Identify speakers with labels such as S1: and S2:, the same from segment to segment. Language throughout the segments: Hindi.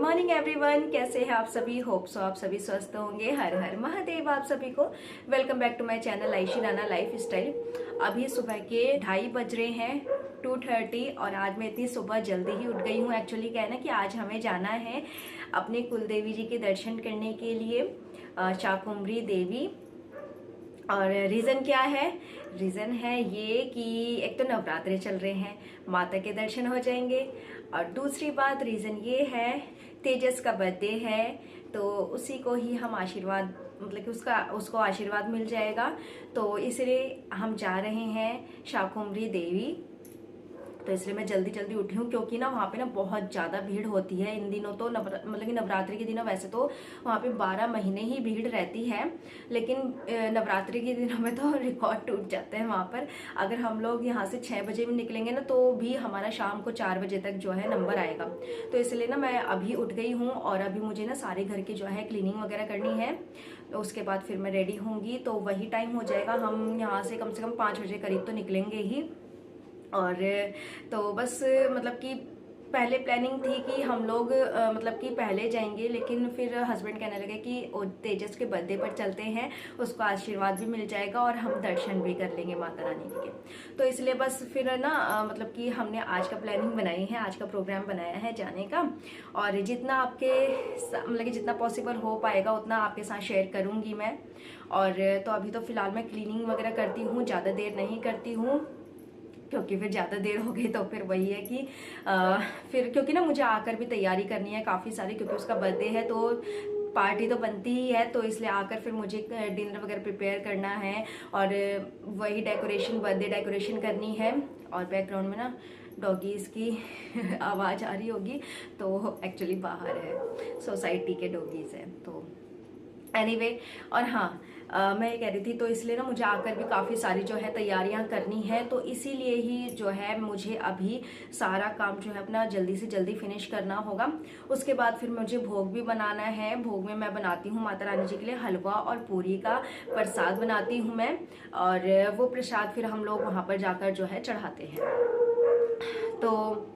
S1: मॉर्निंग एवरीवन, कैसे हैं आप सभी। होप सो आप सभी स्वस्थ होंगे। हर हर महादेव आप सभी को। Welcome back to my channel Ayshi Rana lifestyle. अभी सुबह के 2:30 बज रहे हैं, 2:30, और आज मैं इतनी सुबह जल्दी ही उठ गई हूँ। एक्चुअली क्या है ना कि आज हमें जाना है अपने कुल देवी जी के दर्शन करने के लिए, शाकुंभरी देवी। और रीज़न क्या है? रीज़न है ये कि एक तो नवरात्रे चल रहे हैं, माता के दर्शन हो जाएंगे, और दूसरी बात रीज़न ये है तेजस का बर्थडे है, तो उसी को ही हम आशीर्वाद, मतलब कि उसको आशीर्वाद मिल जाएगा। तो इसलिए हम जा रहे हैं शाकुंभरी देवी। तो इसलिए मैं जल्दी जल्दी उठी हूँ, क्योंकि ना वहाँ पे ना बहुत ज़्यादा भीड़ होती है इन दिनों। तो मतलब कि नवरात्रि के दिनों वैसे तो वहाँ पे 12 महीने ही भीड़ रहती है, लेकिन नवरात्रि के दिनों में तो रिकॉर्ड टूट जाते हैं वहाँ पर। अगर हम लोग यहाँ से 6 बजे में निकलेंगे ना, तो भी हमारा शाम को 4 बजे तक जो है नंबर आएगा। तो इसलिए ना मैं अभी उठ गई हूँ, और अभी मुझे ना सारे घर की जो है क्लीनिंग वगैरह करनी है। तो उसके बाद फिर मैं रेडी होंगी, तो वही टाइम हो जाएगा। हम यहाँ से कम 5 बजे करीब तो निकलेंगे ही। और तो बस मतलब कि पहले प्लानिंग थी कि हम लोग मतलब कि पहले जाएंगे, लेकिन फिर हस्बैंड कहने लगे कि तेजस के बर्थडे पर चलते हैं, उसको आशीर्वाद भी मिल जाएगा और हम दर्शन भी कर लेंगे माता रानी के। तो इसलिए बस फिर ना मतलब कि हमने आज का प्लानिंग बनाई है, आज का प्रोग्राम बनाया है जाने का। और जितना आपके मतलब कि जितना पॉसिबल हो पाएगा उतना आपके साथ शेयर करूँगी मैं। और तो अभी तो फ़िलहाल मैं क्लीनिंग वगैरह करती हूँ, ज़्यादा देर नहीं करती हूँ, क्योंकि फिर ज़्यादा देर हो गई तो फिर वही है कि फिर क्योंकि ना मुझे आकर भी तैयारी करनी है काफ़ी सारी, क्योंकि उसका बर्थडे है तो पार्टी तो बनती ही है। तो इसलिए आकर फिर मुझे डिनर वगैरह प्रिपेयर करना है, और वही डेकोरेशन, बर्थडे डेकोरेशन करनी है। और बैकग्राउंड में ना डॉगीज़ की आवाज़ आ रही होगी, तो एक्चुअली बाहर है, सोसाइटी के डॉगीज़ हैं। तो एनीवे, और हाँ मैं ये कह रही थी, तो इसलिए ना मुझे आकर भी काफ़ी सारी जो है तैयारियां करनी है। तो इसीलिए ही जो है मुझे अभी सारा काम जो है अपना जल्दी से जल्दी फिनिश करना होगा। उसके बाद फिर मुझे भोग भी बनाना है। भोग में मैं बनाती हूँ माता रानी जी के लिए हलवा और पूरी का प्रसाद बनाती हूँ मैं, और वो प्रसाद फिर हम लोग वहाँ पर जाकर जो है चढ़ाते हैं। तो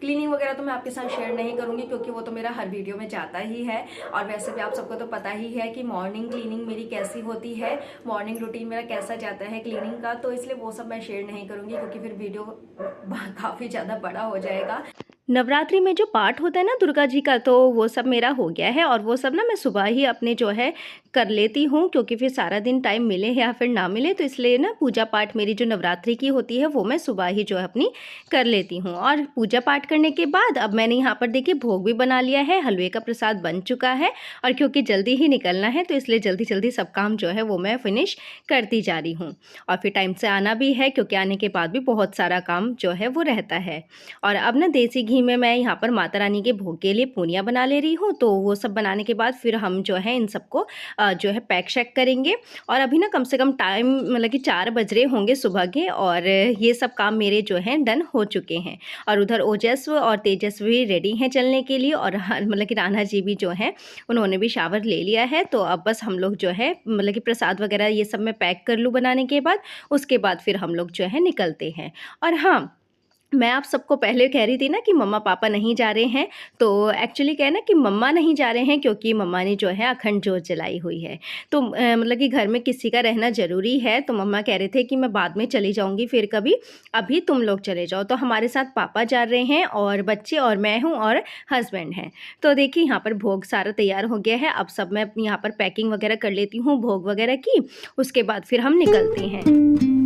S1: क्लीनिंग वगैरह तो मैं आपके साथ शेयर नहीं करूंगी, क्योंकि वो तो मेरा हर वीडियो में जाता ही है। और वैसे भी आप सबको तो पता ही है कि मॉर्निंग क्लीनिंग मेरी कैसी होती है, मॉर्निंग रूटीन मेरा कैसा जाता है क्लीनिंग का। तो इसलिए वो सब मैं शेयर नहीं करूंगी, क्योंकि फिर वीडियो काफ़ी ज़्यादा बड़ा हो जाएगा। नवरात्रि में जो पाठ होता है ना दुर्गा जी का, तो वो सब मेरा हो गया है, और वो सब ना मैं सुबह ही अपने जो है कर लेती हूँ, क्योंकि फिर सारा दिन टाइम मिले या फिर ना मिले, तो इसलिए ना पूजा पाठ मेरी जो नवरात्रि की होती है वो मैं सुबह ही जो है अपनी कर लेती हूँ। और पूजा पाठ करने के बाद अब मैंने यहाँ पर देखिए भोग भी बना लिया है, हलवे का प्रसाद बन चुका है। और क्योंकि जल्दी ही निकलना है, तो इसलिए जल्दी जल्दी सब काम जो है वो मैं फिनिश करती जा रही हूँ। और फिर टाइम से आना भी है, क्योंकि आने के बाद भी बहुत सारा काम जो है वो रहता है। और अब ना देसी घी में मैं यहाँ पर माता रानी के भोग के लिए पूनियाँ बना ले रही हूँ। तो वो सब बनाने के बाद फिर हम जो है इन सबको जो है पैक शैक करेंगे। और अभी ना कम से कम टाइम मतलब कि 4 बज रहे होंगे सुबह के, और ये सब काम मेरे जो हैं डन हो चुके हैं। और उधर ओजस्व और तेजस्वी रेडी हैं चलने के लिए, और मतलब कि रान्हा जी भी जो हैं उन्होंने भी शावर ले लिया है। तो अब बस हम लोग जो है मतलब कि प्रसाद वगैरह ये सब मैं पैक कर लूँ बनाने के बाद, उसके बाद फिर हम लोग जो है निकलते हैं। और हाँ, मैं आप सबको पहले कह रही थी ना कि मम्मा पापा नहीं जा रहे हैं, तो एक्चुअली क्या है ना कि मम्मा नहीं जा रहे हैं, क्योंकि मम्मा ने जो है अखंड जोत जलाई हुई है। तो मतलब कि घर में किसी का रहना ज़रूरी है। तो मम्मा कह रहे थे कि मैं बाद में चली जाऊंगी फिर कभी, अभी तुम लोग चले जाओ। तो हमारे साथ पापा जा रहे हैं, और बच्चे, और मैं हूँ, और हस्बैंड हैं। तो देखिए यहाँ पर भोग सारा तैयार हो गया है। अब सब मैं यहाँ पर पैकिंग वगैरह कर लेती हूँ भोग वगैरह की, उसके बाद फिर हम निकलते हैं।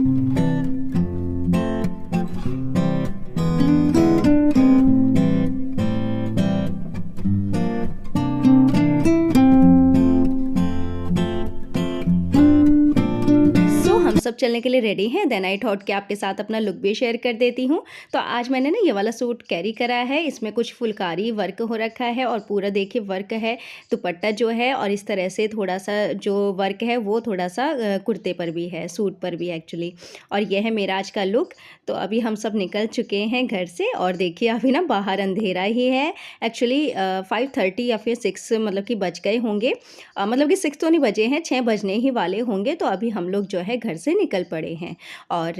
S1: सब चलने के लिए रेडी हैं। देन आई थॉट कि आपके साथ अपना लुक भी शेयर कर देती हूँ। तो आज मैंने ना ये वाला सूट कैरी करा है, इसमें कुछ फुलकारी वर्क हो रखा है, और पूरा देखिए वर्क है दुपट्टा जो है, और इस तरह से थोड़ा सा जो वर्क है वो थोड़ा सा कुर्ते पर भी है, सूट पर भी एक्चुअली। और यह है मेरा आज का लुक। तो अभी हम सब निकल चुके हैं घर से, और देखिए अभी ना बाहर अंधेरा ही है। एक्चुअली 5:30 या फिर 6 मतलब कि बज गए होंगे, मतलब कि 6 तो नहीं बजे हैं, 6 बजने ही वाले होंगे। तो अभी हम लोग जो है घर से निकल पड़े हैं। और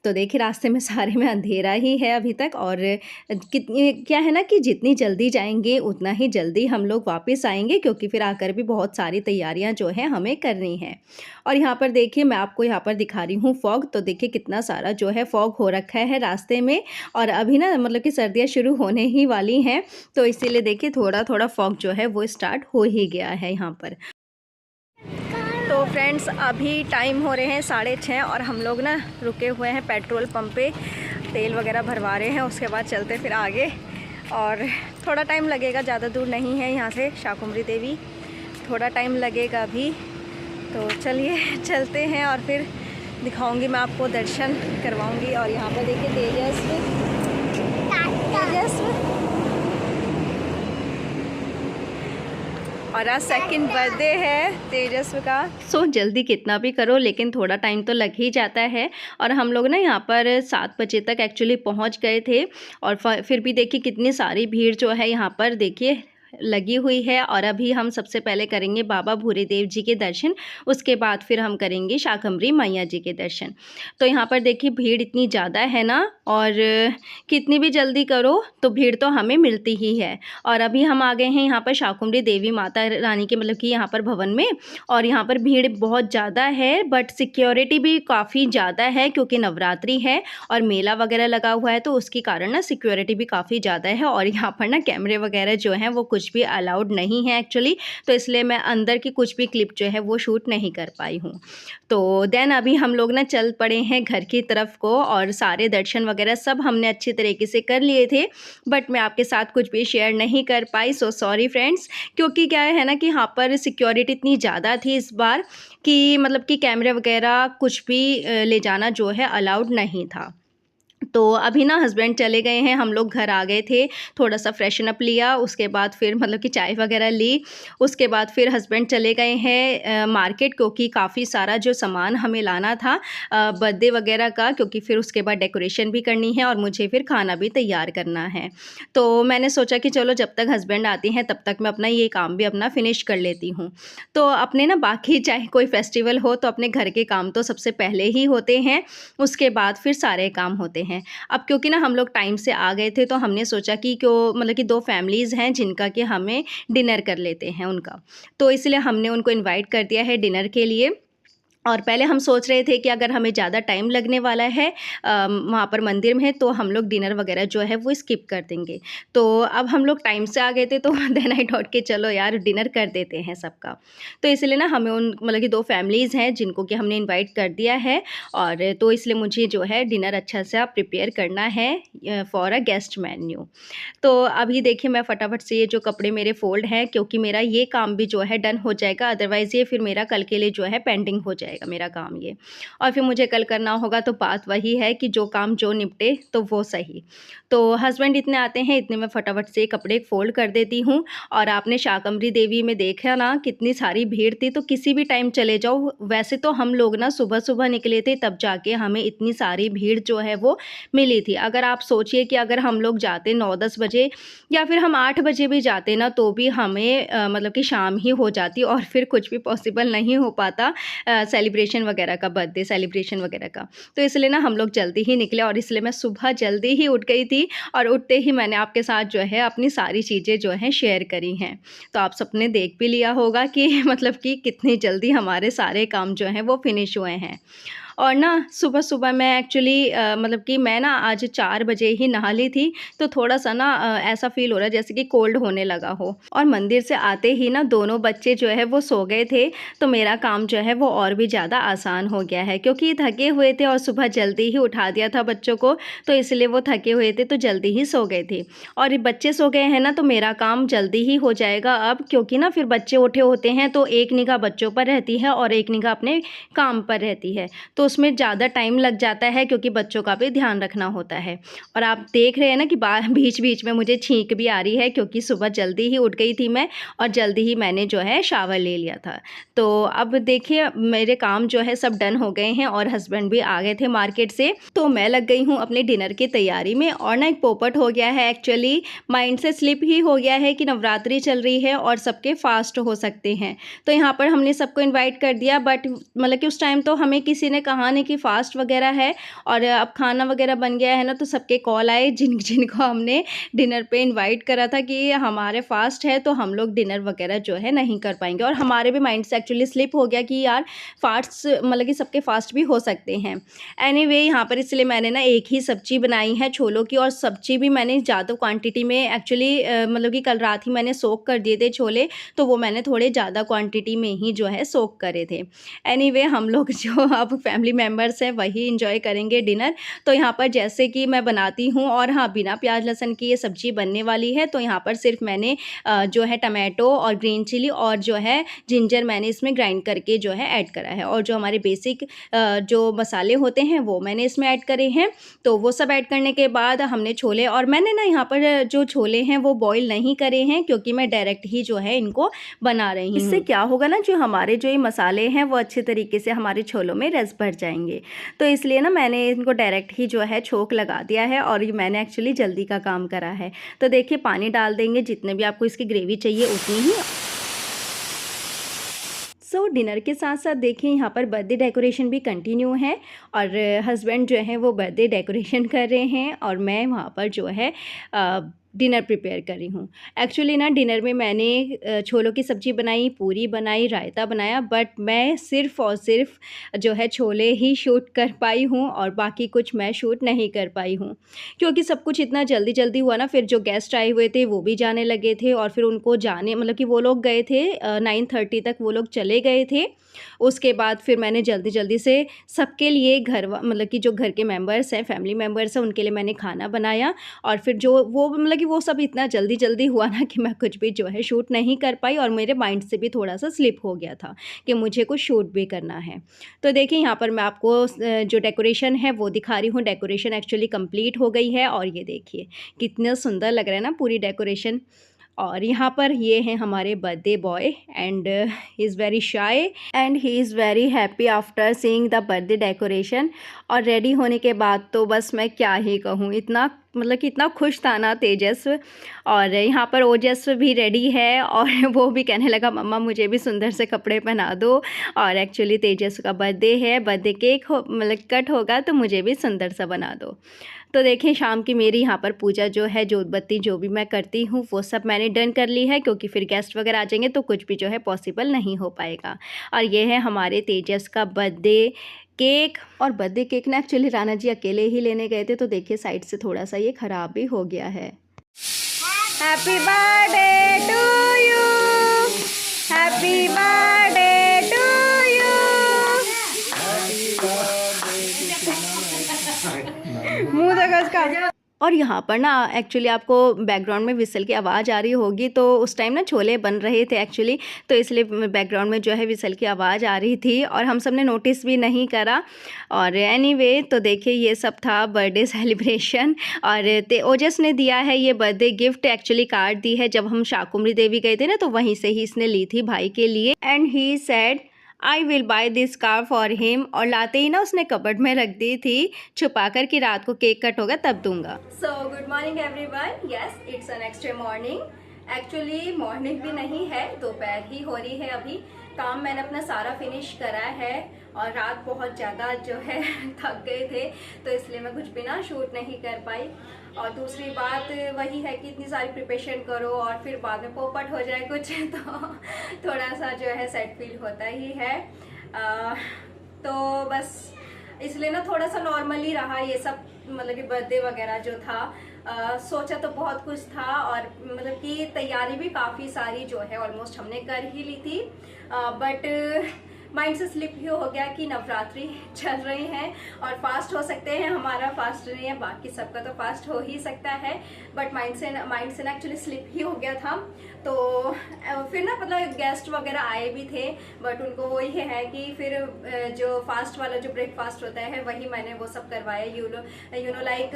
S1: तो देखिए रास्ते में सारे में अंधेरा ही है अभी तक, और कितनी क्या है ना कि जितनी जल्दी जाएंगे उतना ही जल्दी हम लोग वापस आएंगे, क्योंकि फिर आकर भी बहुत सारी तैयारियां जो है हमें करनी है। और यहाँ पर देखिए मैं आपको यहाँ पर दिखा रही हूँ फॉग। तो देखिए कितना सारा जो है फॉग हो रखा है रास्ते में, और अभी ना मतलब कि सर्दियाँ शुरू होने ही वाली हैं, तो इसीलिए देखिए थोड़ा थोड़ा फॉग जो है वो स्टार्ट हो ही गया है यहाँ पर। तो फ्रेंड्स अभी टाइम हो रहे हैं 6:30 और हम लोग ना रुके हुए हैं पेट्रोल पंप पे, तेल वगैरह भरवा रहे हैं, उसके बाद चलते फिर आगे। और थोड़ा टाइम लगेगा, ज़्यादा दूर नहीं है यहाँ से शाकुंभरी देवी, थोड़ा टाइम लगेगा अभी। तो चलिए चलते हैं और फिर दिखाऊंगी मैं आपको, दर्शन करवाऊंगी। और यहाँ पर देखिए तेजस्व और आज सेकंड बर्थडे है तेजस्व का। सो जल्दी कितना भी करो लेकिन थोड़ा टाइम तो लग ही जाता है। और हम लोग ना यहाँ पर 7 बजे तक एक्चुअली पहुँच गए थे, और फिर भी देखिए कितनी सारी भीड़ जो है यहाँ पर देखिए लगी हुई है। और अभी हम सबसे पहले करेंगे बाबा भूरीदेव जी के दर्शन, उसके बाद फिर हम करेंगे शाकंभरी मैया जी के दर्शन। तो यहाँ पर देखिए भीड़ इतनी ज़्यादा है ना, और कितनी भी जल्दी करो तो भीड़ तो हमें मिलती ही है। और अभी हम आ गए हैं यहाँ पर शाकुंभरी देवी माता रानी के मतलब कि यहाँ पर भवन में, और यहाँ पर भीड़ बहुत ज़्यादा है, बट सिक्योरिटी भी काफ़ी ज़्यादा है क्योंकि नवरात्रि है और मेला वगैरह लगा हुआ है, तो उसके कारण ना सिक्योरिटी भी काफ़ी ज़्यादा है। और यहाँ पर ना कैमरे वगैरह जो हैं वो कुछ भी अलाउड नहीं है एक्चुअली, तो इसलिए मैं अंदर की कुछ भी क्लिप जो है वो शूट नहीं कर पाई हूँ। तो देन अभी हम लोग ना चल पड़े हैं घर की तरफ को, और सारे दर्शन वगैरह सब हमने अच्छी तरीके से कर लिए थे, बट मैं आपके साथ कुछ भी शेयर नहीं कर पाई। सो सॉरी फ्रेंड्स, क्योंकि क्या है ना कि यहाँ पर सिक्योरिटी इतनी ज़्यादा थी इस बार कि मतलब कि कैमरे वगैरह कुछ भी ले जाना जो है अलाउड नहीं था। तो अभी ना हस्बैंड चले गए हैं, हम लोग घर आ गए थे, थोड़ा सा फ्रेशन अप लिया, उसके बाद फिर मतलब कि चाय वगैरह ली, उसके बाद फिर हस्बैंड चले गए हैं मार्केट, क्योंकि काफ़ी सारा जो सामान हमें लाना था बर्थडे वगैरह का, क्योंकि फिर उसके बाद डेकोरेशन भी करनी है और मुझे फिर खाना भी तैयार करना है। तो मैंने सोचा कि चलो जब तक हस्बैंड आते हैं तब तक मैं अपना ये काम भी अपना फिनिश कर लेती हूँ। तो अपने ना बाकी चाहे कोई फेस्टिवल हो तो अपने घर के काम तो सबसे पहले ही होते हैं, उसके बाद फिर सारे काम होते हैं। अब क्योंकि ना हम लोग टाइम से आ गए थे तो हमने सोचा कि क्यों मतलब कि 2 फैमिलीज़ हैं जिनका कि हमें डिनर कर लेते हैं उनका, तो इसलिए हमने उनको इनवाइट कर दिया है डिनर के लिए। और पहले हम सोच रहे थे कि अगर हमें ज़्यादा टाइम लगने वाला है वहाँ पर मंदिर में, तो हम लोग डिनर वगैरह जो है वो स्किप कर देंगे। तो अब हम लोग टाइम से आ गए थे तो देन आई थॉट के चलो यार डिनर कर देते हैं सबका। तो इसलिए ना हमें उन मतलब कि 2 फैमिलीज़ हैं जिनको कि हमने इनवाइट कर दिया है, और तो इसलिए मुझे जो है डिनर अच्छा सा प्रिपेयर करना है फॉर अ गेस्ट मेन्यू। तो अभी देखिए मैं फटाफट से ये जो कपड़े मेरे फ़ोल्ड हैं, क्योंकि मेरा ये काम भी जो है डन हो जाएगा, अदरवाइज़ ये फिर मेरा कल के लिए जो है पेंडिंग हो जाएगा मेरा काम ये, और फिर मुझे कल करना होगा। तो बात वही है कि जो काम जो निपटे तो वो सही। तो हस्बैंड इतने आते हैं, इतने में फटाफट से कपड़े फ़ोल्ड कर देती हूँ। और आपने शाकंभरी देवी में देखा ना कितनी सारी भीड़ थी, तो किसी भी टाइम चले जाओ। वैसे तो हम लोग ना सुबह-सुबह निकले थे, तब जाके हमें इतनी सारी भीड़ जो है वो मिली थी। अगर आप सोचिए कि अगर हम लोग जाते 9-10 बजे या फिर हम 8 बजे भी जाते ना, तो भी हमें मतलब कि शाम ही हो जाती, और फिर कुछ भी पॉसिबल नहीं हो पाता सेलिब्रेशन वगैरह का, बर्थडे सेलिब्रेशन वगैरह का। तो इसलिए ना हम लोग जल्दी ही निकले, और इसलिए मैं सुबह जल्दी ही उठ गई थी, और उठते ही मैंने आपके साथ जो है अपनी सारी चीज़ें जो हैं शेयर करी हैं। तो आप सबने देख भी लिया होगा कि मतलब कि कितनी जल्दी हमारे सारे काम जो हैं वो फिनिश हुए हैं। और ना सुबह-सुबह मैं एक्चुअली मतलब कि मैं ना आज 4 बजे ही नहा ली थी, तो थोड़ा-सा ना ऐसा फ़ील हो रहा है जैसे कि कोल्ड होने लगा हो। और मंदिर से आते ही ना दोनों बच्चे जो है वो सो गए थे, तो मेरा काम जो है वो और भी ज़्यादा आसान हो गया है, क्योंकि थके हुए थे और सुबह जल्दी ही उठा दिया था बच्चों को, तो इसलिए वो थके हुए थे तो जल्दी ही सो गए थे। और ये बच्चे सो गए हैं ना, तो मेरा काम जल्दी ही हो जाएगा अब, क्योंकि ना फिर बच्चे उठे होते हैं तो एक निगाह बच्चों पर रहती है और एक निगाह अपने काम पर रहती है, तो उसमें ज़्यादा टाइम लग जाता है, क्योंकि बच्चों का भी ध्यान रखना होता है। और आप देख रहे हैं ना कि बीच-बीच में मुझे छींक भी आ रही है, क्योंकि सुबह जल्दी ही उठ गई थी मैं, और जल्दी ही मैंने जो है शावर ले लिया था। तो अब देखिए मेरे काम जो है सब डन हो गए हैं, और हस्बैंड भी आ गए थे मार्केट से, तो मैं लग गई हूँ अपने डिनर की तैयारी में। और ना एक पोपट हो गया है एक्चुअली, माइंड से स्लिप ही हो गया है कि नवरात्रि चल रही है और सबके फास्ट हो सकते हैं, तो यहाँ पर हमने सबको इन्वाइट कर दिया। बट मतलब कि उस टाइम तो हमें किसी ने कहानी कि फ़ास्ट वगैरह है और अब खाना वगैरह बन गया है ना, तो सबके कॉल आए जिनको हमने डिनर पे इनवाइट करा था कि हमारे फ़ास्ट है तो हम लोग डिनर वगैरह जो है नहीं कर पाएंगे। और हमारे भी माइंड से एक्चुअली स्लिप हो गया कि यार फ़ास्ट मतलब कि सबके फ़ास्ट भी हो सकते हैं। एनीवे यहाँ पर इसलिए मैंने ना एक ही सब्ज़ी बनाई है छोलों की, और सब्ज़ी भी मैंने ज़्यादा क्वांटिटी में एक्चुअली मतलब कि कल रात ही मैंने सोक कर दिए थे छोले, तो वो मैंने थोड़े ज़्यादा क्वांटिटी में ही जो है सोक करे थे। एनीवे हम लोग जो अब फैमिली मेम्बर्स हैं वही इंजॉय करेंगे डिनर। तो यहाँ पर जैसे कि मैं बनाती हूँ, और हाँ, बिना प्याज लहसुन की ये सब्ज़ी बनने वाली है, तो यहाँ पर सिर्फ मैंने जो है टमाटो और ग्रीन चिली और जो है जिंजर मैंने इसमें ग्राइंड करके जो है ऐड करा है, और जो हमारे बेसिक जो मसाले होते हैं वो मैंने इसमें ऐड करे हैं। तो वो सब ऐड करने के बाद हमने छोले, और मैंने ना यहाँ पर जो छोले हैं वो बॉईल नहीं करे हैं, क्योंकि मैं डायरेक्ट ही जो है इनको बना रही हूँ। इससे क्या होगा ना, जो हमारे जो ये मसाले हैं वो अच्छे तरीके से हमारे छोलों में रस भर जाएंगे। तो इसलिए ना मैंने इनको डायरेक्ट ही जो है छोंक लगा दिया है, और ये मैंने एक्चुअली जल्दी का काम करा है। तो देखिए पानी डाल देंगे जितने भी आपको इसकी ग्रेवी चाहिए उतनी ही। सो डिनर के साथ साथ देखिए यहाँ पर बर्थडे डेकोरेशन भी कंटिन्यू है, और हस्बैंड जो है वो बर्थडे डेकोरेशन कर रहे हैं, और मैं वहाँ पर जो है डिनर प्रिपेयर कर रही हूँ। एक्चुअली ना डिनर में मैंने छोलों की सब्ज़ी बनाई, पूरी बनाई, रायता बनाया, बट मैं सिर्फ़ और सिर्फ जो है छोले ही शूट कर पाई हूँ, और बाकी कुछ मैं शूट नहीं कर पाई हूँ, क्योंकि सब कुछ इतना जल्दी जल्दी हुआ ना। फिर जो गेस्ट आए हुए थे वो भी जाने लगे थे, और फिर उनको जाने मतलब कि वो लोग गए थे 9:30 तक वो लोग चले गए थे। उसके बाद फिर मैंने जल्दी जल्दी से सबके लिए मतलब कि जो घर के मेंबर्स हैं, फैमिली मेंबर्स हैं, उनके लिए मैंने खाना बनाया। और फिर जो वो मतलब कि वो सब इतना जल्दी जल्दी हुआ ना कि मैं कुछ भी जो है शूट नहीं कर पाई, और मेरे माइंड से भी थोड़ा सा स्लिप हो गया था कि मुझे कुछ शूट भी करना है। तो देखिए यहाँ पर मैं आपको जो डेकोरेशन है वो दिखा रही हूँ। डेकोरेशन एक्चुअली कंप्लीट हो गई है, और ये देखिए कितना सुंदर लग रहा है ना पूरी डेकोरेशन। और यहाँ पर ये हैं हमारे birthday boy, and he is very shy and he is very happy after seeing the birthday decoration. और रेडी होने के बाद तो बस मैं क्या ही कहूँ, इतना मतलब कि इतना खुश था ना तेजस। और यहाँ पर ओजस भी रेडी है, और वो भी कहने लगा मम्मा मुझे भी सुंदर से कपड़े पहना दो। और एक्चुअली तेजस का बर्थडे है, बर्थडे केक मतलब कट होगा, तो मुझे भी सुंदर सा बना दो। तो देखिए शाम की मेरी यहाँ पर पूजा जो है, जोत बत्ती जो भी मैं करती हूँ वो सब मैंने डन कर ली है, क्योंकि फिर गेस्ट वगैरह आ जाएंगे तो कुछ भी जो है पॉसिबल नहीं हो पाएगा। और ये है हमारे तेजस का बर्थडे केक। और बर्थडे केक ना एक्चुअली राना जी अकेले ही लेने गए थे, तो देखिए साइड से थोड़ा सा ये ख़राब भी हो गया है। Happy birthday to you, happy birthday to you. मुँह देखो इसका। और यहाँ पर ना एक्चुअली आपको बैकग्राउंड में विसल की आवाज़ आ रही होगी, तो उस टाइम ना छोले बन रहे थे एक्चुअली, तो इसलिए बैकग्राउंड में जो है विसल की आवाज़ आ रही थी, और हम सब ने नोटिस भी नहीं करा। और एनीवे तो देखिए ये सब था बर्थडे सेलिब्रेशन। और ओजस ने दिया है ये बर्थडे गिफ्ट, एक्चुअली कार्ड दी है जब हम शाकुंभरी देवी गए थे ना, तो वहीं से ही इसने ली थी भाई के लिए। And he said I will by this car for him. और लाते ही ना उसने कबर्ड में रख दी थी छुपा कर कि रात को केक कट होगा तब दूंगा। So good morning everyone. Yes it's a next day morning. Actually morning भी नहीं है, दोपहर ही हो रही है अभी। काम मैंने अपना सारा फिनिश करा है, और रात बहुत ज़्यादा जो है थक गए थे, तो इसलिए मैं कुछ भी ना शूट नहीं कर पाई। और दूसरी बात वही है कि इतनी सारी प्रिपरेशन करो और फिर बाद में पोपट हो जाए कुछ तो थोड़ा सा जो है सैड फील होता ही है। तो बस इसलिए ना थोड़ा सा नॉर्मली रहा ये सब, मतलब कि बर्थडे वगैरह जो था। सोचा तो बहुत कुछ था, और मतलब कि तैयारी भी काफ़ी सारी जो है ऑलमोस्ट हमने कर ही ली थी, बट माइंड से स्लिप ही हो गया कि नवरात्रि चल रही हैं और फास्ट हो सकते हैं, हमारा फास्ट नहीं है, बाकी सबका तो फास्ट हो ही सकता है, बट माइंड से ना एक्चुअली स्लिप ही हो गया था। तो फिर ना मतलब गेस्ट वगैरह आए भी थे, बट उनको वही है कि फिर जो फास्ट वाला जो ब्रेकफास्ट होता है वही मैंने वो सब करवाया। यू नो लाइक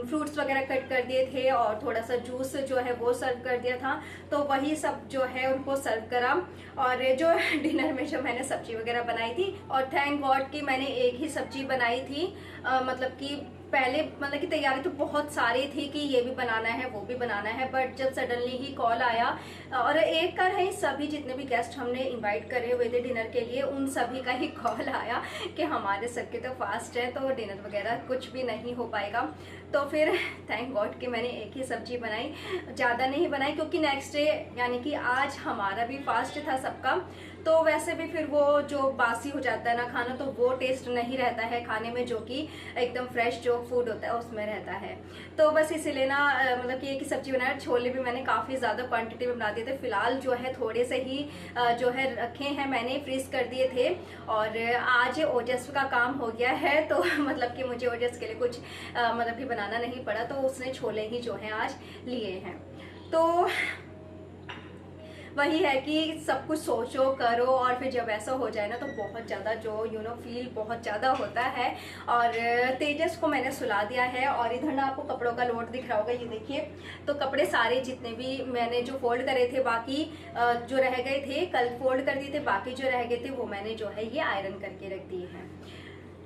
S1: फ्रूट्स वगैरह कट कर दिए थे, और थोड़ा सा जूस जो है वो सर्व कर दिया था, तो वही सब जो है उनको सर्व करा। और जो डिनर में जो मैंने सब्जी वगैरह बनाई थी, और थैंक गॉड कि मैंने एक ही सब्जी बनाई थी, मतलब कि पहले मतलब कि तैयारी तो बहुत सारी थी कि ये भी बनाना है वो भी बनाना है, बट जब सडनली ही कॉल आया, और एक का नहीं, सभी जितने भी गेस्ट हमने इनवाइट करे हुए थे डिनर के लिए उन सभी का ही कॉल आया कि हमारे सबके तो फास्ट है तो डिनर वगैरह कुछ भी नहीं हो पाएगा। तो फिर थैंक गॉड कि मैंने एक ही सब्जी बनाई, ज़्यादा नहीं बनाई, क्योंकि नेक्स्ट डे यानी कि आज हमारा भी फास्ट था सबका, तो वैसे भी फिर वो जो बासी हो जाता है ना खाना, तो वो टेस्ट नहीं रहता है खाने में, जो कि एकदम फ्रेश जो फूड होता है उसमें रहता है। तो बस इसीलिए ना मतलब कि एक ही सब्जी बनाया। छोले भी मैंने काफ़ी ज़्यादा क्वांटिटी में बना दिए थे, फिलहाल जो है थोड़े से ही जो है रखे हैं, मैंने फ्रीज कर दिए थे। और आज ओजस का काम हो गया है, तो मतलब कि मुझे ओजस के लिए कुछ मतलब कि बनाना नहीं पड़ा, तो उसने छोले ही जो है आज लिए हैं। तो वही है कि सब कुछ सोचो करो, और फिर जब ऐसा हो जाए ना तो बहुत ज़्यादा जो फील बहुत ज़्यादा होता है। और तेजस को मैंने सुला दिया है, और इधर ना आपको कपड़ों का लोड दिख रहा होगा, ये देखिए। तो कपड़े सारे जितने भी मैंने जो फोल्ड करे थे, बाकी जो रह गए थे कल फोल्ड कर दिए थे, बाकी जो रह गए थे वो मैंने जो है ये आयरन करके रख दिए हैं।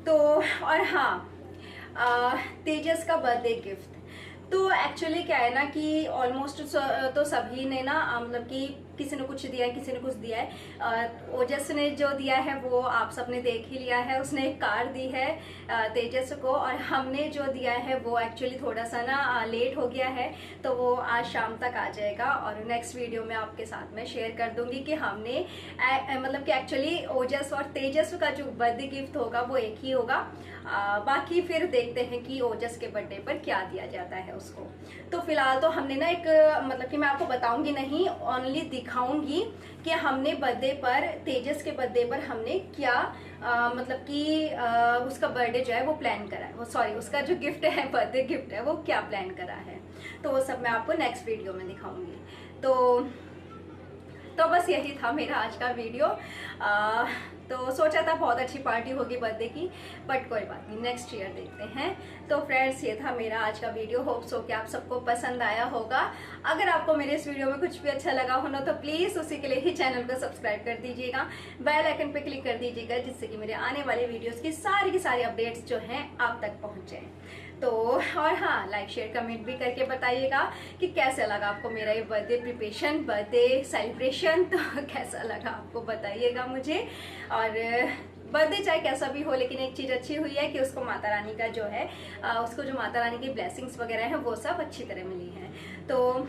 S1: तो और हाँ, तेजस का बर्थडे गिफ्ट तो एक्चुअली क्या है ना कि ऑलमोस्ट तो सभी ने ना मतलब कि किसी ने कुछ दिया है, किसी ने कुछ दिया है। ओजस ने जो दिया है वो आप सबने देख ही लिया है, उसने एक कार दी है तेजस को, और हमने जो दिया है वो एक्चुअली थोड़ा सा ना लेट हो गया है, तो वो आज शाम तक आ जाएगा, और नेक्स्ट वीडियो में आपके साथ मैं शेयर कर दूंगी कि हमने मतलब कि एक्चुअली ओजस और तेजस का जो बर्थडे गिफ्ट होगा वो एक ही होगा। बाकी फिर देखते हैं कि ओजस के बर्थडे पर क्या दिया जाता है उसको। तो फिलहाल तो हमने ना एक मतलब कि मैं आपको बताऊंगी नहीं, ओनली दिखाऊंगी कि हमने बर्थडे पर, तेजस के बर्थडे पर हमने क्या मतलब कि उसका बर्थडे जो है वो प्लान करा है, वो सॉरी उसका जो गिफ्ट है बर्थडे गिफ्ट है वो क्या प्लान करा है, तो वो सब मैं आपको नेक्स्ट वीडियो में दिखाऊंगी। तो बस यही था मेरा आज का वीडियो। तो सोचा था बहुत अच्छी पार्टी होगी बर्थडे की, बट कोई बात नहीं, नेक्स्ट ईयर देखते हैं। तो फ्रेंड्स ये था मेरा आज का वीडियो, होप सो कि आप सबको पसंद आया होगा। अगर आपको मेरे इस वीडियो में कुछ भी अच्छा लगा हो ना, तो प्लीज़ उसी के लिए ही चैनल को सब्सक्राइब कर दीजिएगा, बेल आइकन पे क्लिक कर दीजिएगा, जिससे कि मेरे आने वाले वीडियोस की सारी अपडेट्स जो हैं आप तक पहुँच जाएँ। तो और हाँ, लाइक शेयर कमेंट भी करके बताइएगा कि कैसा लगा आपको मेरा ये बर्थडे प्रिपरेशन, बर्थडे सेलिब्रेशन, तो कैसा लगा आपको बताइएगा मुझे। और बर्थडे चाहे कैसा भी हो, लेकिन एक चीज़ अच्छी हुई है कि उसको माता रानी का जो है उसको जो माता रानी की ब्लेसिंग्स वगैरह हैं वो सब अच्छी तरह मिली हैं। तो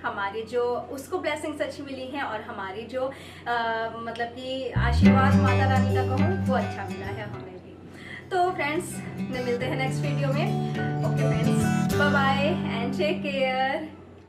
S1: हमारी जो उसको ब्लेसिंग्स अच्छी मिली हैं, और हमारी जो मतलब कि आशीर्वाद माता रानी का कहूँ वो अच्छा मिला है हमें भी। तो फ्रेंड्स मिलते हैं नेक्स्ट वीडियो में। Okay friends, bye bye and take care.